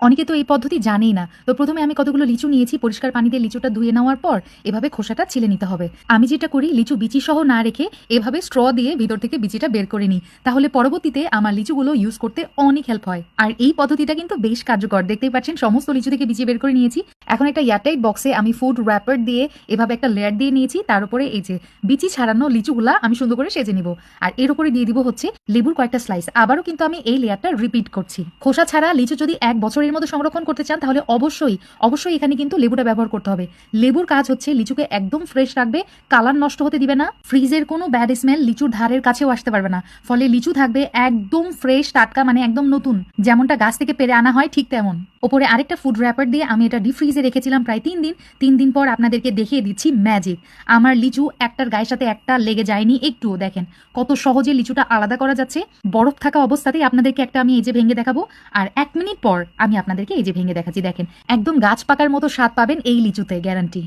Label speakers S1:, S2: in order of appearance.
S1: অনেকে তো এই পদ্ধতি জানেই না। তো প্রথমে আমি কতগুলো লিচু নিয়েছি, পরিষ্কার পানি দিয়ে লিচুটা ধুয়ে নেওয়ার পর এভাবে খোসাটা ছিলে নিতে হবে। আমি যেটা করি লিচু বিচি সহ না রেখে এভাবে স্ট্র দিয়ে ভিতর থেকে বিচিটা বের করে নিই, তাহলে পরবর্তীতে আমার লিচুগুলো ইউজ করতে অনেক হেল্প হয়। আর এই পদ্ধতিটা কিন্তু বেশ কার্যকর। দেখতেই পাচ্ছেন সমস্ত লিচু থেকে বিচি বের করে নিয়েছি। এখন একটা এয়ারটাইট বক্সে আমি ফুড র্যাপার দিয়ে এভাবে একটা লেয়ার দিয়ে নিয়েছি, তার উপরে এই যে বিচি ছাড়ানো লিচুগুলা আমি সুন্দর করে সেজে নিব। আর এর উপরে দিয়ে দিব হচ্ছে লেবুর কয়েকটা স্লাইস। আবারও কিন্তু আমি এই লেয়ারটা রিপিট করছি। খোসা ছাড়া লিচু যদি 1 বছরের মতো সংরক্ষণ করতে চান তাহলে অবশ্যই এখানে কিন্তু লেবুটা ব্যবহার করতে হবে। লেবুর কাজ হচ্ছে লিচুকে একদম ফ্রেশ রাখবে, কালার নষ্ট হতে দিবে না, ফ্রিজের কোনো ব্যাড স্মেল লিচুর ধারের কাছেও আসতে পারবে না। ফলে লিচু থাকবে একদম ফ্রেশ টাটকা, মানে একদম নতুন, যেমনটা গাছ থেকে পেরে আনা হয় ঠিক তেমন। ওপরে আরেকটা ফুড র্যাপার দিয়ে আমি এটা ডিপ ফ্রিজে রেখেছিলাম প্রায় 3 দিন। 3 দিন পর আপনাদেরকে দেখিয়ে দিচ্ছি ম্যাজিক। আমার লিচু একটার গায়ের সাথে একটা লেগে যায়নি একটুও। দেখেন কত সহজে লিচুটা আলাদা করা যাচ্ছে। বরফ থাকা অবস্থাতেই আপনাদেরকে একটা আমি এই যে ভেঙে দেখাবো, আর 1 মিনিট পর আমি আপনাদেরকে এই যে ভেঙে দেখাচ্ছি। দেখেন একদম গাছ পাকার মতো স্বাদ পাবেন এই লিচুতে, গ্যারান্টি।